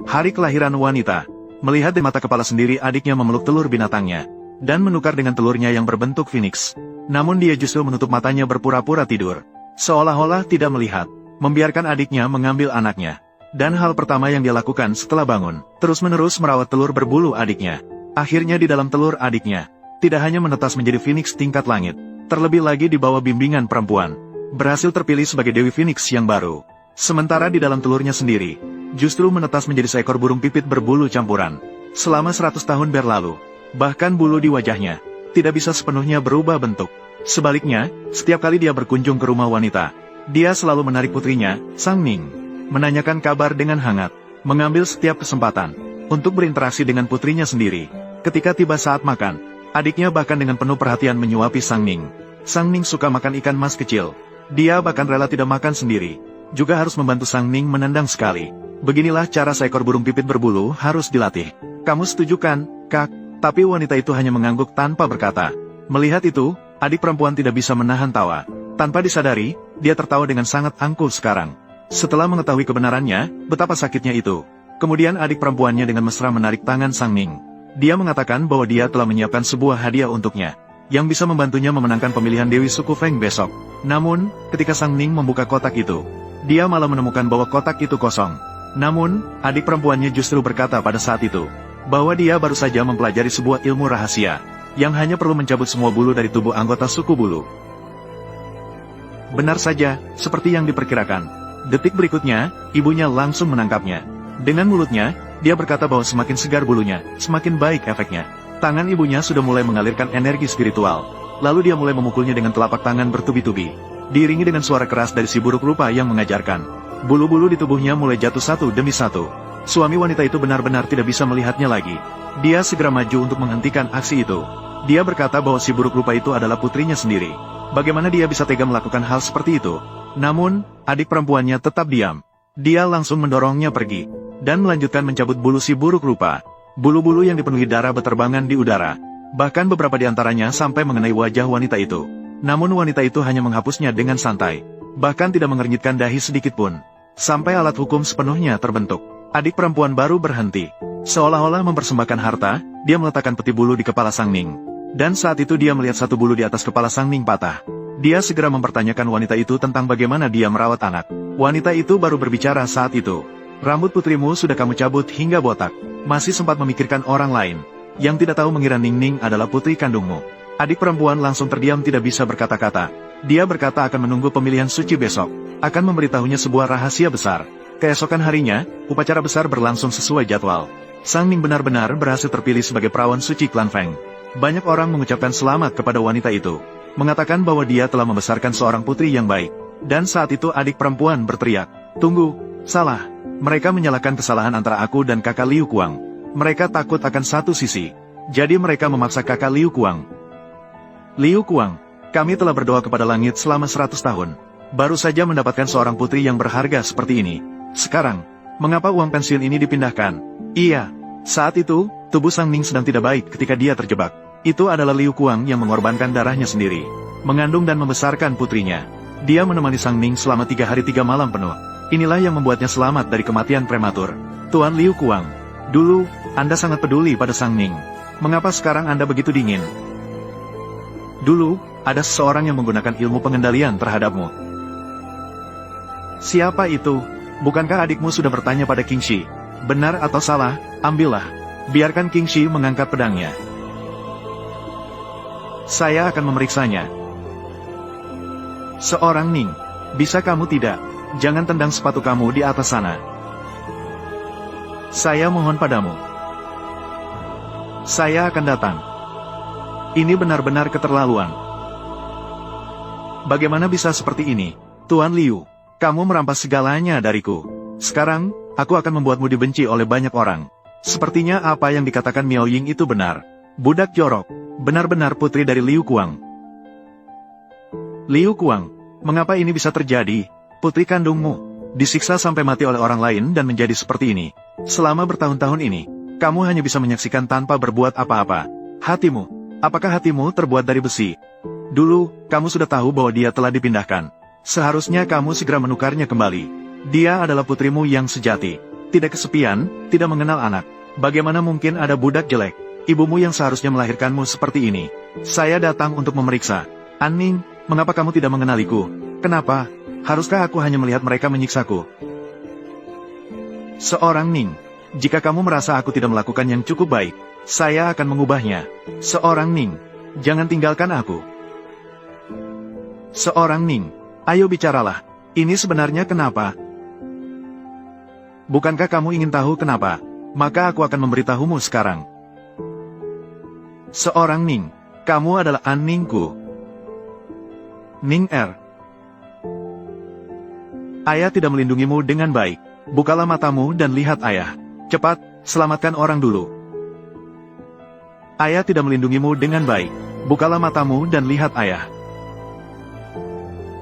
Hari kelahiran wanita. Melihat di mata kepala sendiri adiknya memeluk telur binatangnya, dan menukar dengan telurnya yang berbentuk phoenix. Namun dia justru menutup matanya berpura-pura tidur. Seolah-olah tidak melihat, membiarkan adiknya mengambil anaknya. Dan hal pertama yang dia lakukan setelah bangun, terus-menerus merawat telur berbulu adiknya. Akhirnya di dalam telur adiknya, tidak hanya menetas menjadi phoenix tingkat langit, terlebih lagi di bawah bimbingan perempuan, berhasil terpilih sebagai Dewi Phoenix yang baru. Sementara di dalam telurnya sendiri, justru menetas menjadi seekor burung pipit berbulu campuran. Selama 100 tahun berlalu, bahkan bulu di wajahnya tidak bisa sepenuhnya berubah bentuk. Sebaliknya, setiap kali dia berkunjung ke rumah wanita, dia selalu menarik putrinya, Sang Ning, menanyakan kabar dengan hangat, mengambil setiap kesempatan untuk berinteraksi dengan putrinya sendiri. Ketika tiba saat makan, adiknya bahkan dengan penuh perhatian menyuapi Sang Ning. Sang Ning suka makan ikan mas kecil. Dia bahkan rela tidak makan sendiri, juga harus membantu Sang Ning menendang sekali. Beginilah cara seekor burung pipit berbulu harus dilatih. Kamu setuju kan, Kak? Tapi wanita itu hanya mengangguk tanpa berkata. Melihat itu, adik perempuan tidak bisa menahan tawa. Tanpa disadari, dia tertawa dengan sangat angkuh sekarang. Setelah mengetahui kebenarannya, betapa sakitnya itu. Kemudian adik perempuannya dengan mesra menarik tangan Sang Ning. Dia mengatakan bahwa dia telah menyiapkan sebuah hadiah untuknya, yang bisa membantunya memenangkan pemilihan Dewi Suku Feng besok. Namun, ketika Sang Ning membuka kotak itu, dia malah menemukan bahwa kotak itu kosong. Namun, adik perempuannya justru berkata pada saat itu, bahwa dia baru saja mempelajari sebuah ilmu rahasia, yang hanya perlu mencabut semua bulu dari tubuh anggota suku bulu. Benar saja, seperti yang diperkirakan. Detik berikutnya, ibunya langsung menangkapnya. Dengan mulutnya, dia berkata bahwa semakin segar bulunya, semakin baik efeknya. Tangan ibunya sudah mulai mengalirkan energi spiritual. Lalu dia mulai memukulnya dengan telapak tangan bertubi-tubi, diiringi dengan suara keras dari si buruk rupa yang mengajarkan. Bulu-bulu di tubuhnya mulai jatuh satu demi satu. Suami wanita itu benar-benar tidak bisa melihatnya lagi. Dia segera maju untuk menghentikan aksi itu. Dia berkata bahwa si buruk rupa itu adalah putrinya sendiri. Bagaimana dia bisa tega melakukan hal seperti itu? Namun, adik perempuannya tetap diam. Dia langsung mendorongnya pergi, dan melanjutkan mencabut bulu si buruk rupa. Bulu-bulu yang dipenuhi darah berterbangan di udara. Bahkan beberapa di antaranya sampai mengenai wajah wanita itu. Namun wanita itu hanya menghapusnya dengan santai. Bahkan tidak mengernyitkan dahi sedikit pun. Sampai alat hukum sepenuhnya terbentuk. Adik perempuan baru berhenti. Seolah-olah mempersembahkan harta, dia meletakkan peti bulu di kepala Sang Ning. Dan saat itu dia melihat satu bulu di atas kepala Sang Ning patah. Dia segera mempertanyakan wanita itu tentang bagaimana dia merawat anak. Wanita itu baru berbicara saat itu. Rambut putrimu sudah kamu cabut hingga botak. Masih sempat memikirkan orang lain, yang tidak tahu mengira Ning Ning adalah putri kandungmu. Adik perempuan langsung terdiam tidak bisa berkata-kata. Dia berkata akan menunggu pemilihan suci besok, akan memberitahunya sebuah rahasia besar. Keesokan harinya, upacara besar berlangsung sesuai jadwal. Sang Ning benar-benar berhasil terpilih sebagai perawan suci klan Feng. Banyak orang mengucapkan selamat kepada wanita itu, mengatakan bahwa dia telah membesarkan seorang putri yang baik. Dan saat itu adik perempuan berteriak, "Tunggu, salah. Mereka menyalahkan kesalahan antara aku dan kakak Liu Kuang. Mereka takut akan satu sisi. Jadi mereka memaksa kakak Liu Kuang. Liu Kuang, kami telah berdoa kepada langit selama 100 tahun. Baru saja mendapatkan seorang putri yang berharga seperti ini. Sekarang, mengapa uang pensiun ini dipindahkan?" Iya, saat itu, tubuh Sang Ning sedang tidak baik ketika dia terjebak. Itu adalah Liu Kuang yang mengorbankan darahnya sendiri, mengandung dan membesarkan putrinya. Dia menemani Sang Ning selama 3 hari 3 malam penuh. Inilah yang membuatnya selamat dari kematian prematur. Tuan Liu Kuang, dulu, Anda sangat peduli pada Sang Ning. Mengapa sekarang Anda begitu dingin? Dulu, ada seseorang yang menggunakan ilmu pengendalian terhadapmu. Siapa itu? Bukankah adikmu sudah bertanya pada King Shi? Benar atau salah, ambillah. Biarkan King Shi mengangkat pedangnya. Saya akan memeriksanya. Seorang Ning, bisa kamu tidak? Jangan tendang sepatu kamu di atas sana. Saya mohon padamu. Saya akan datang. Ini benar-benar keterlaluan. Bagaimana bisa seperti ini? Tuan Liu, kamu merampas segalanya dariku. Sekarang, aku akan membuatmu dibenci oleh banyak orang. Sepertinya apa yang dikatakan Miao Ying itu benar. Budak jorok, benar-benar putri dari Liu Kuang. Liu Kuang, mengapa ini bisa terjadi? Putri kandungmu disiksa sampai mati oleh orang lain dan menjadi seperti ini. Selama bertahun-tahun ini, kamu hanya bisa menyaksikan tanpa berbuat apa-apa. Hatimu, apakah hatimu terbuat dari besi? Dulu, kamu sudah tahu bahwa dia telah dipindahkan. Seharusnya kamu segera menukarnya kembali. Dia adalah putrimu yang sejati. tidak kesepian, tidak mengenal anak. Bagaimana mungkin ada budak jelek? Ibumu yang seharusnya melahirkanmu seperti ini. Saya datang untuk memeriksa. Anning, mengapa kamu tidak mengenaliku? Kenapa? Haruskah aku hanya melihat mereka menyiksaku? Seorang Ning, jika kamu merasa aku tidak melakukan yang cukup baik, saya akan mengubahnya. Seorang Ning, jangan tinggalkan aku. Seorang Ning, ayo bicaralah. Ini sebenarnya kenapa? Bukankah kamu ingin tahu kenapa? Maka aku akan memberitahumu sekarang. Seorang Ning, kamu adalah Anningku. Ning Er. Ayah tidak melindungimu dengan baik. Bukalah matamu dan lihat ayah. Cepat, selamatkan orang dulu. Ayah tidak melindungimu dengan baik. Bukalah matamu dan lihat ayah.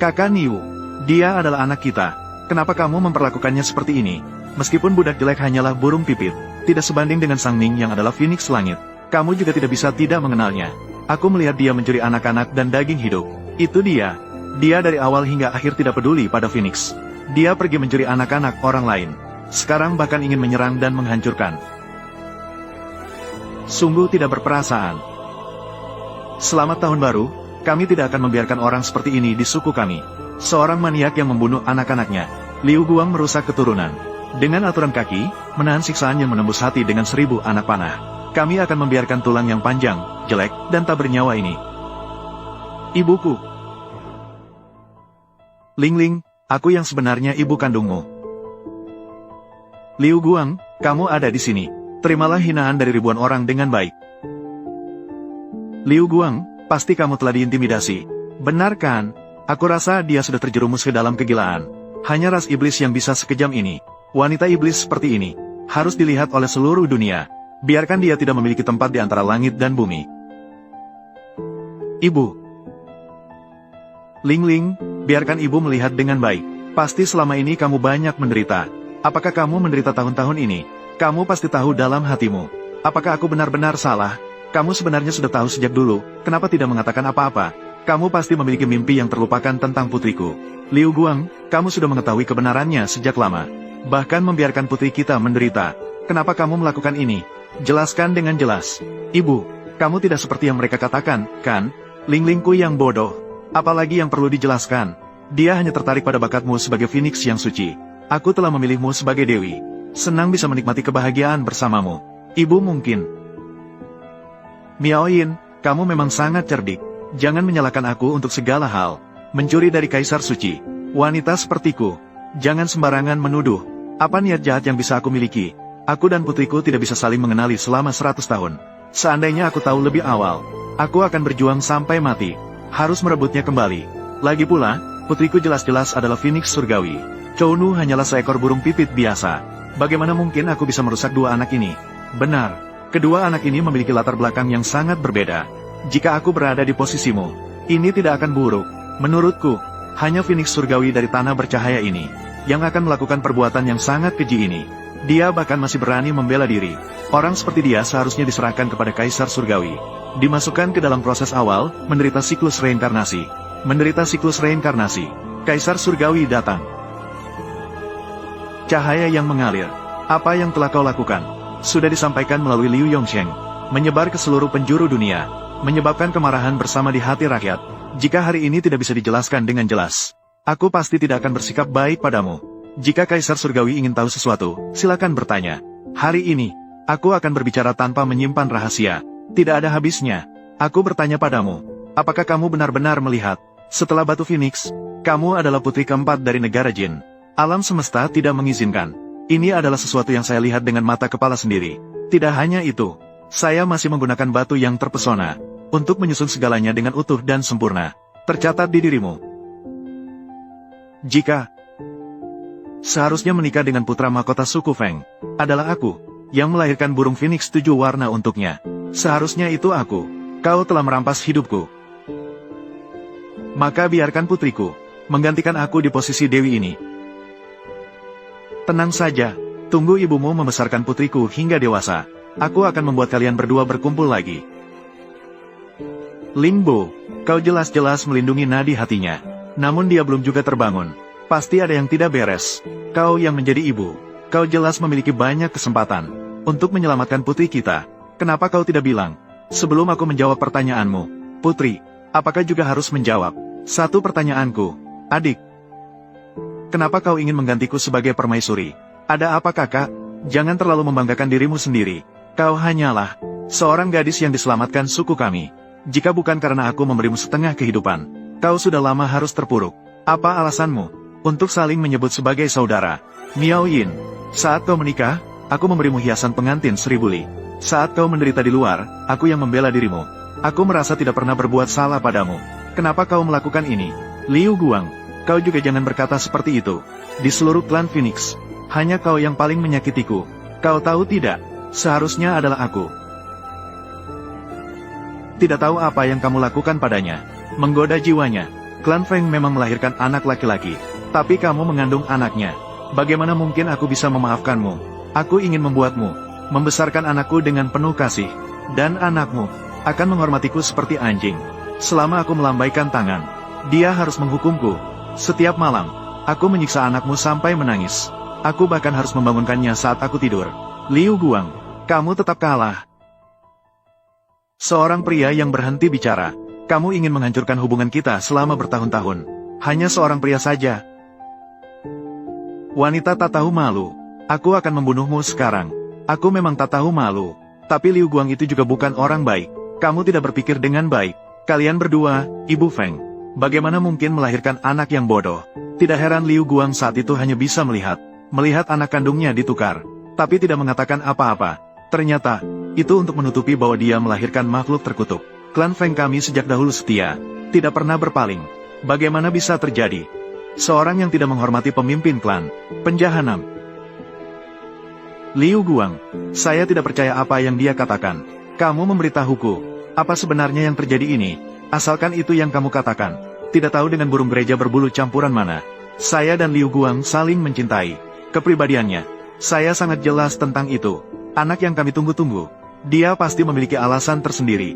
Kakak Niu, dia adalah anak kita. Kenapa kamu memperlakukannya seperti ini? Meskipun budak jelek hanyalah burung pipit, tidak sebanding dengan Sang Ning yang adalah Phoenix Langit. Kamu juga tidak bisa tidak mengenalnya. Aku melihat dia mencuri anak-anak dan daging hidup. Itu dia. Dia dari awal hingga akhir tidak peduli pada Phoenix. Dia pergi mencuri anak-anak orang lain. Sekarang bahkan ingin menyerang dan menghancurkan. Sungguh tidak berperasaan. Selamat tahun baru, kami tidak akan membiarkan orang seperti ini di suku kami. Seorang maniak yang membunuh anak-anaknya. Liu Guang merusak keturunan. Dengan aturan kaki, menahan siksaan yang menembus hati dengan 1000 anak panah. Kami akan membiarkan tulang yang panjang, jelek, dan tak bernyawa ini. Ibuku. Ling Ling, aku yang sebenarnya ibu kandungmu. Liu Guang, kamu ada di sini. Terimalah hinaan dari ribuan orang dengan baik. Liu Guang, pasti kamu telah diintimidasi. Benar kan? Aku rasa dia sudah terjerumus ke dalam kegilaan. Hanya ras iblis yang bisa sekejam ini. Wanita iblis seperti ini harus dilihat oleh seluruh dunia. Biarkan dia tidak memiliki tempat di antara langit dan bumi. Ibu. Ling Ling, biarkan ibu melihat dengan baik. Pasti selama ini kamu banyak menderita. Apakah kamu menderita tahun-tahun ini? Kamu pasti tahu dalam hatimu. Apakah aku benar-benar salah? Kamu sebenarnya sudah tahu sejak dulu, kenapa tidak mengatakan apa-apa? Kamu pasti memiliki mimpi yang terlupakan tentang putriku. Liu Guang, kamu sudah mengetahui kebenarannya sejak lama. Bahkan membiarkan putri kita menderita. Kenapa kamu melakukan ini? Jelaskan dengan jelas. Ibu, kamu tidak seperti yang mereka katakan, kan? Ling Lingku yang bodoh. Apalagi yang perlu dijelaskan? Dia hanya tertarik pada bakatmu sebagai Phoenix yang suci. Aku telah memilihmu sebagai Dewi. Senang bisa menikmati kebahagiaan bersamamu. Ibu mungkin. Miao Yin, kamu memang sangat cerdik. Jangan menyalahkan aku untuk segala hal. Mencuri dari Kaisar Suci. Wanita sepertiku. Jangan sembarangan menuduh. Apa niat jahat yang bisa aku miliki? Aku dan putriku tidak bisa saling mengenali selama 100 tahun. Seandainya aku tahu lebih awal, aku akan berjuang sampai mati. Harus merebutnya kembali. Lagi pula, putriku jelas-jelas adalah Phoenix Surgawi. Chou Nu hanyalah seekor burung pipit biasa. Bagaimana mungkin aku bisa merusak dua anak ini? Benar, kedua anak ini memiliki latar belakang yang sangat berbeda. Jika aku berada di posisimu, ini tidak akan buruk. Menurutku, hanya Phoenix Surgawi dari tanah bercahaya ini yang akan melakukan perbuatan yang sangat keji ini. Dia bahkan masih berani membela diri. Orang seperti dia seharusnya diserahkan kepada Kaisar Surgawi. Dimasukkan ke dalam proses awal, menderita siklus reinkarnasi. Menderita siklus reinkarnasi. Kaisar Surgawi datang. Cahaya yang mengalir. Apa yang telah kau lakukan? Sudah disampaikan melalui Liu Yongsheng. Menyebar ke seluruh penjuru dunia. Menyebabkan kemarahan bersama di hati rakyat. Jika hari ini tidak bisa dijelaskan dengan jelas, aku pasti tidak akan bersikap baik padamu. Jika Kaisar Surgawi ingin tahu sesuatu, silakan bertanya. Hari ini, aku akan berbicara tanpa menyimpan rahasia. Tidak ada habisnya. Aku bertanya padamu, apakah kamu benar-benar melihat, setelah Batu Phoenix, kamu adalah putri keempat dari negara Jin. Alam semesta tidak mengizinkan. Ini adalah sesuatu yang saya lihat dengan mata kepala sendiri. Tidak hanya itu, saya masih menggunakan batu yang terpesona, untuk menyusun segalanya dengan utuh dan sempurna. Tercatat di dirimu. Jika seharusnya menikah dengan putra mahkota suku Feng, adalah aku, yang melahirkan burung Phoenix 7 warna untuknya. Seharusnya itu aku. Kau telah merampas hidupku. Maka biarkan putriku menggantikan aku di posisi Dewi ini. Tenang saja, tunggu ibumu membesarkan putriku hingga dewasa. Aku akan membuat kalian berdua berkumpul lagi. Ling Bo, kau jelas-jelas melindungi nadi hatinya. Namun dia belum juga terbangun. Pasti ada yang tidak beres. Kau yang menjadi ibu, Kau jelas memiliki banyak kesempatan untuk menyelamatkan putri kita. Kenapa kau tidak bilang? Sebelum aku menjawab pertanyaanmu, putri, apakah juga harus menjawab? Satu pertanyaanku, adik. Kenapa kau ingin menggantiku sebagai permaisuri? Ada apa kakak? Jangan terlalu membanggakan dirimu sendiri. Kau hanyalah seorang gadis yang diselamatkan suku kami. Jika bukan karena aku memberimu setengah kehidupan, kau sudah lama harus terpuruk. Apa alasanmu untuk saling menyebut sebagai saudara? Miao Yin, saat kau menikah, aku memberimu hiasan pengantin 1000 li. Saat kau menderita di luar, aku yang membela dirimu. Aku merasa tidak pernah berbuat salah padamu. Kenapa kau melakukan ini? Liu Guang, kau juga jangan berkata seperti itu. Di seluruh klan Phoenix, hanya kau yang paling menyakitiku. Kau tahu tidak? Seharusnya adalah aku. Tidak tahu apa yang kamu lakukan padanya. Menggoda jiwanya. Klan Feng memang melahirkan anak laki-laki. Tapi kamu mengandung anaknya. Bagaimana mungkin aku bisa memaafkanmu? Aku ingin membuatmu membesarkan anakku dengan penuh kasih. Dan anakmu akan menghormatiku seperti anjing. Selama aku melambaikan tangan, dia harus menghukumku. Setiap malam, aku menyiksa anakmu sampai menangis. Aku bahkan harus membangunkannya saat aku tidur. Liu Guang, kamu tetap kalah. Seorang pria yang berhenti bicara. Kamu ingin menghancurkan hubungan kita selama bertahun-tahun. Hanya seorang pria saja. Wanita tak tahu malu. Aku akan membunuhmu sekarang. Aku memang tak tahu malu. Tapi Liu Guang itu juga bukan orang baik. Kamu tidak berpikir dengan baik. Kalian berdua, Ibu Feng. Bagaimana mungkin melahirkan anak yang bodoh? Tidak heran Liu Guang saat itu hanya bisa melihat anak kandungnya ditukar. Tapi tidak mengatakan apa-apa. Ternyata, itu untuk menutupi bahwa dia melahirkan makhluk terkutuk. Klan Feng kami sejak dahulu setia, tidak pernah berpaling. Bagaimana bisa terjadi? Seorang yang tidak menghormati pemimpin klan, penjahanam. Liu Guang, saya tidak percaya apa yang dia katakan. Kamu memberitahuku, apa sebenarnya yang terjadi ini? Asalkan itu yang kamu katakan. Tidak tahu dengan burung gereja berbulu campuran mana. Saya dan Liu Guang saling mencintai. Kepribadiannya, saya sangat jelas tentang itu. Anak yang kami tunggu-tunggu. Dia pasti memiliki alasan tersendiri.